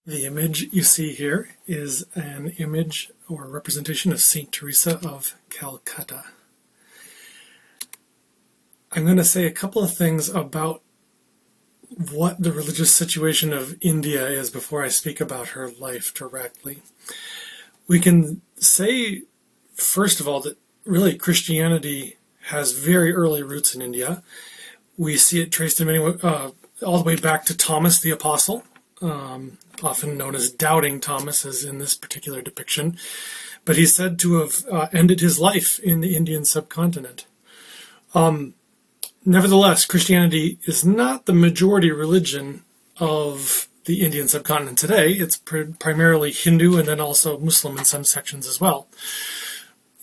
The image you see here is an image or representation of Saint Teresa of Calcutta. I'm going to say a couple of things about what the religious situation of India is before I speak about her life directly. We can say, first of all, that really Christianity has very early roots in India. We see it traced in many all the way back to Thomas the Apostle, often known as Doubting Thomas, as in this particular depiction. But he's said to have ended his life in the Indian subcontinent. Nevertheless, Christianity is not the majority religion of the Indian subcontinent today. It's primarily Hindu and then also Muslim in some sections as well.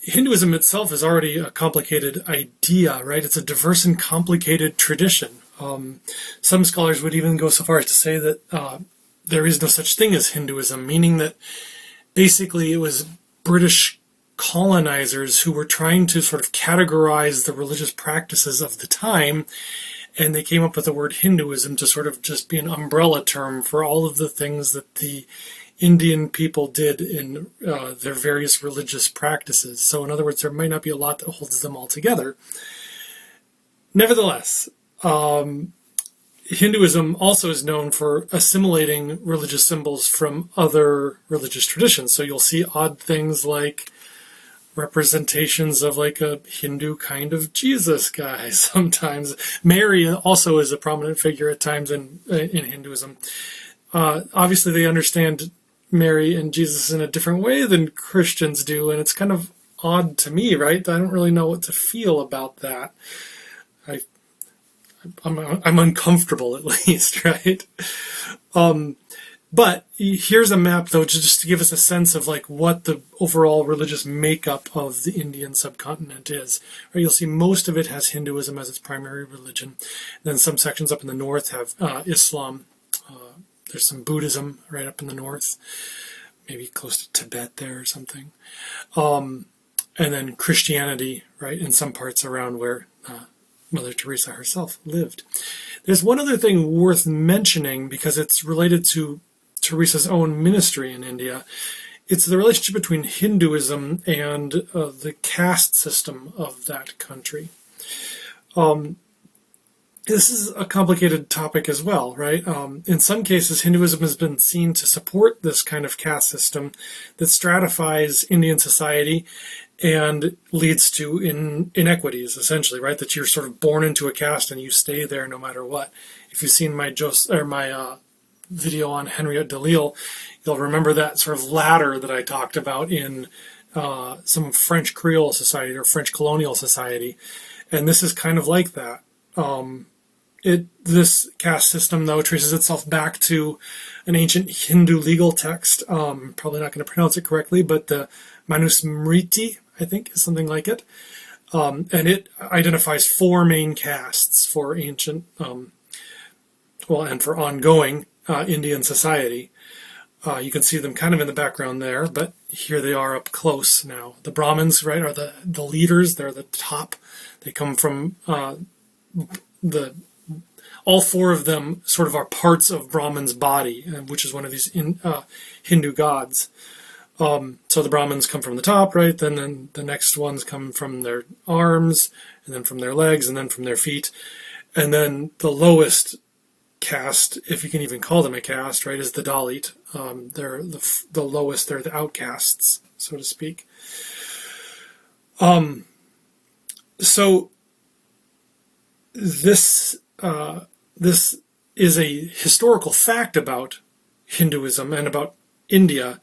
Hinduism itself is already a complicated idea, right? It's a diverse and complicated tradition. Some scholars would even go so far as to say that there is no such thing as Hinduism, meaning that basically it was British colonizers who were trying to sort of categorize the religious practices of the time, and they came up with the word Hinduism to sort of just be an umbrella term for all of the things that the Indian people did in their various religious practices. So in other words, there might not be a lot that holds them all together. Nevertheless, Hinduism also is known for assimilating religious symbols from other religious traditions. So you'll see odd things like representations of like a Hindu kind of Jesus guy sometimes. Mary also is a prominent figure at times in Hinduism. Obviously, they understand Mary and Jesus in a different way than Christians do, and it's kind of odd to me, right? I don't really know what to feel about that. I'm uncomfortable, at least, right? But here's a map, though, just to give us a sense of like what the overall religious makeup of the Indian subcontinent is. Right, you'll see most of it has Hinduism as its primary religion. Then some sections up in the north have Islam. There's some Buddhism right up in the north, maybe close to Tibet there or something. And then Christianity, right, in some parts around where Mother Teresa herself lived. There's one other thing worth mentioning because it's related to Teresa's own ministry in India. It's the relationship between Hinduism and the caste system of that country. This is a complicated topic as well, right? In some cases, Hinduism has been seen to support this kind of caste system that stratifies Indian society and leads to inequities, essentially, right? That you're sort of born into a caste and you stay there no matter what. If you've seen my video on Henriette Delille, you'll remember that sort of ladder that I talked about in some French Creole society or French colonial society. And this is kind of like that. This caste system, though, traces itself back to an ancient Hindu legal text. Probably not going to pronounce it correctly, but the Manusmriti, I think, is something like it. And it identifies four main castes for ancient, and for ongoing Indian society. You can see them kind of in the background there, but here they are up close now. The Brahmins, right, are the leaders. They're the top. They come from all four of them sort of are parts of Brahman's body, which is one of these Hindu gods. So the Brahmins come from the top, right? Then the next ones come from their arms, and then from their legs, and then from their feet. And then the lowest caste, if you can even call them a caste, right, is the Dalit. They're the lowest, they're the outcasts, so to speak. So this is a historical fact about Hinduism and about India,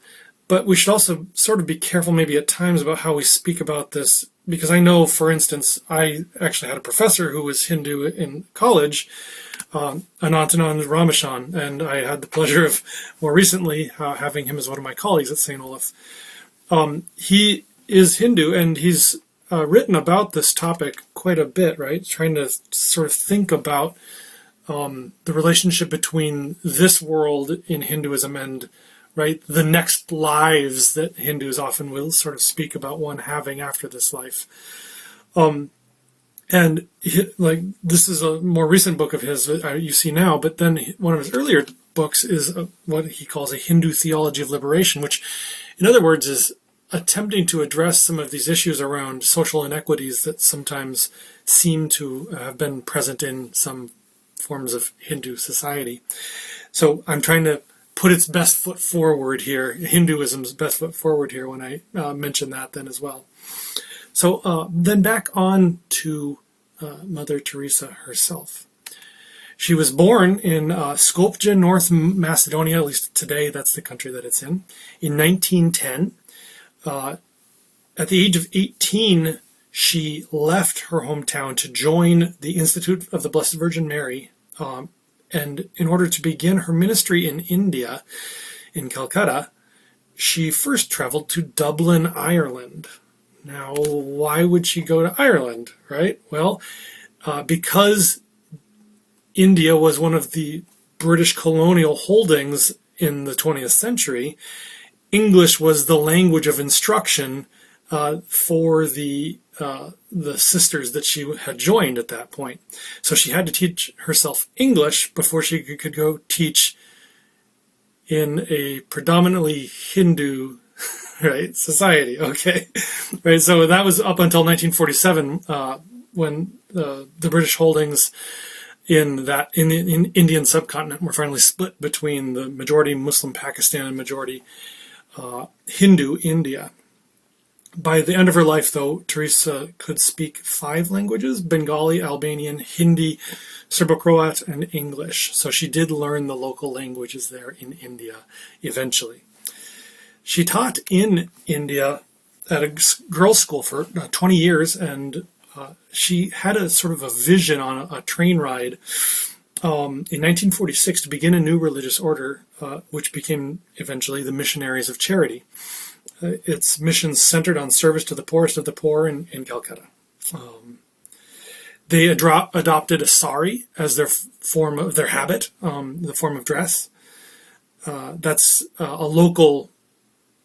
but we should also sort of be careful maybe at times about how we speak about this, because I know, for instance, I actually had a professor who was Hindu in college, Anantanand Ramashan, and I had the pleasure of more recently having him as one of my colleagues at St. Olaf. He is Hindu, and he's written about this topic quite a bit, right? Trying to sort of think about the relationship between this world in Hinduism and, right, the next lives that Hindus often will sort of speak about one having after this life. And this is a more recent book of his that you see now, but then one of his earlier books is what he calls a Hindu theology of liberation, which, in other words, is attempting to address some of these issues around social inequities that sometimes seem to have been present in some forms of Hindu society. So I'm trying to put its best foot forward here, Hinduism's best foot forward here when I mention that then as well. So then back on to Mother Teresa herself. She was born in Skopje, North Macedonia, at least today that's the country that it's in 1910. At the age of 18, she left her hometown to join the Institute of the Blessed Virgin Mary, and in order to begin her ministry in India, in Calcutta, she first traveled to Dublin, Ireland. Now, why would she go to Ireland, right? Well, because India was one of the British colonial holdings in the 20th century, English was the language of instruction for the sisters that she had joined at that point. So she had to teach herself English before she could go teach in a predominantly Hindu right society. Okay, right. So that was up until 1947 when the British holdings in Indian subcontinent were finally split between the majority Muslim Pakistan and majority Hindu India. By the end of her life, though, Teresa could speak 5 languages: Bengali, Albanian, Hindi, Serbo-Croat, and English. So she did learn the local languages there in India eventually. She taught in India at a girls' school for 20 years, and she had a sort of a vision on a train ride in 1946 to begin a new religious order, which became eventually the Missionaries of Charity. Its missions centered on service to the poorest of the poor in Calcutta. They adopted a sari as their form of their habit, the form of dress. That's a local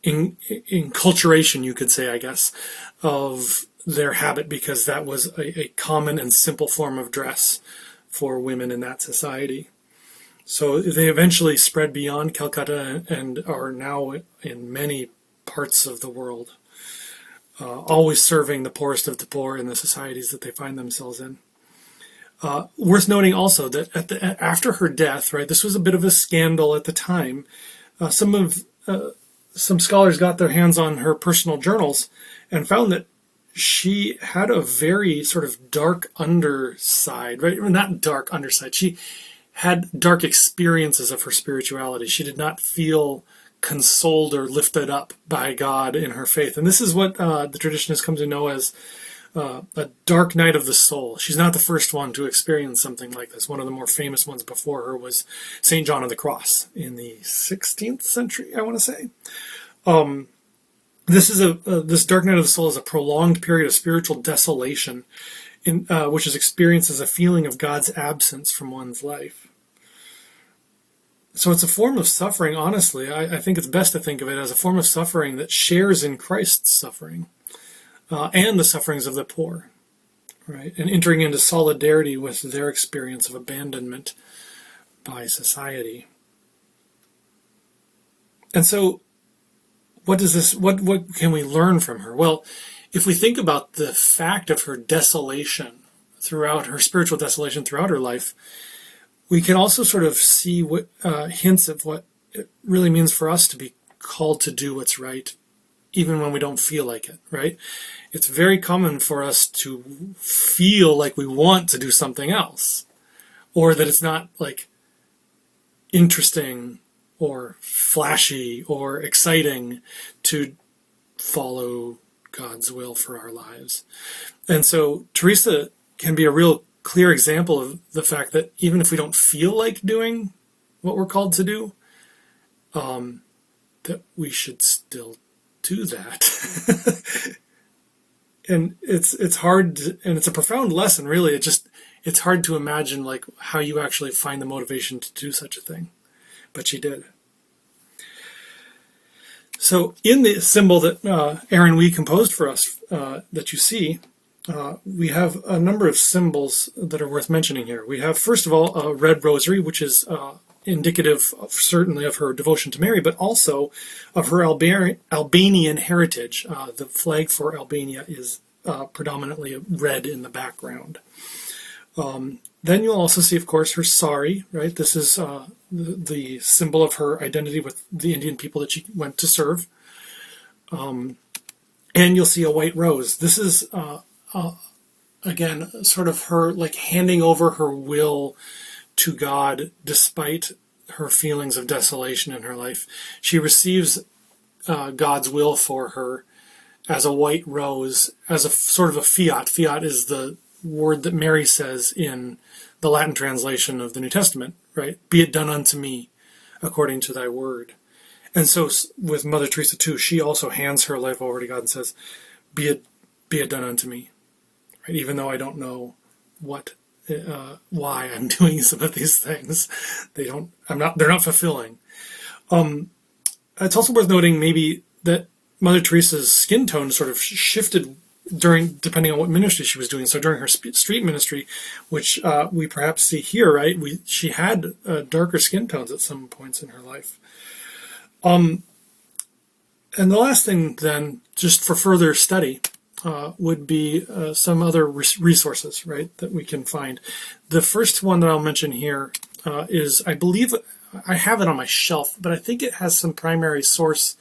enculturation, you could say, I guess, of their habit, because that was a common and simple form of dress for women in that society. So they eventually spread beyond Calcutta and are now in many parts of the world, always serving the poorest of the poor in the societies that they find themselves in. Worth noting also that after her death, right, this was a bit of a scandal at the time. Some scholars got their hands on her personal journals and found that she had a very sort of dark underside, right? Not dark underside. She had dark experiences of her spirituality. She did not feel consoled or lifted up by God in her faith. And this is what the tradition has come to know as a dark night of the soul. She's not the first one to experience something like this. One of the more famous ones before her was St. John of the Cross in the 16th century, I want to say. This dark night of the soul is a prolonged period of spiritual desolation, which is experienced as a feeling of God's absence from one's life. So it's a form of suffering, honestly. I think it's best to think of it as a form of suffering that shares in Christ's suffering and the sufferings of the poor, right? And entering into solidarity with their experience of abandonment by society. And so what can we learn from her? Well, if we think about the fact of her desolation throughout her spiritual desolation throughout her life, we can also sort of see what hints of what it really means for us to be called to do what's right, even when we don't feel like it, right? It's very common for us to feel like we want to do something else, or that it's not like interesting or flashy or exciting to follow God's will for our lives. And so Teresa can be a real clear example of the fact that even if we don't feel like doing what we're called to do, that we should still do that. And it's hard and it's a profound lesson, really. It's hard to imagine like how you actually find the motivation to do such a thing, but she did. So in the symbol that Aaron Wee composed for us, that you see, we have a number of symbols that are worth mentioning here. We have, first of all, a red rosary, which is indicative certainly of her devotion to Mary, but also of her Albanian heritage. The flag for Albania is predominantly red in the background. Then you'll also see, of course, her sari, right? This is the symbol of her identity with the Indian people that she went to serve. And you'll see a white rose. This is, again, sort of her like handing over her will to God despite her feelings of desolation in her life. She receives God's will for her as a white rose, as a sort of a fiat. Fiat is the word that Mary says in the Latin translation of the New Testament, right? Be it done unto me according to thy word. And so with Mother Teresa too, she also hands her life over to God and says, be it done unto me, right? Even though I don't know why I'm doing some of these things, they're not fulfilling. It's also worth noting maybe that Mother Teresa's skin tone sort of shifted depending on what ministry she was doing. So during her street ministry, which we perhaps see here, right? She had darker skin tones at some points in her life. And the last thing then, just for further study, would be some other resources, right, that we can find. The first one that I'll mention here is, I believe, I have it on my shelf, but I think it has some primary source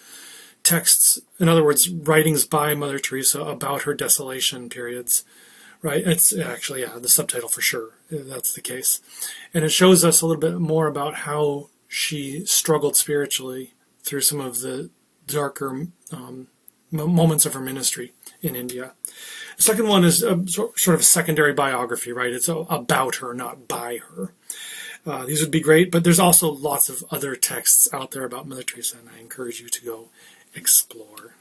texts, in other words, writings by Mother Teresa about her desolation periods, right? It's actually, the subtitle for sure, that's the case. And it shows us a little bit more about how she struggled spiritually through some of the darker moments of her ministry in India. The second one is sort of a secondary biography, right? It's about her, not by her. These would be great, but there's also lots of other texts out there about Mother Teresa, and I encourage you to go explore.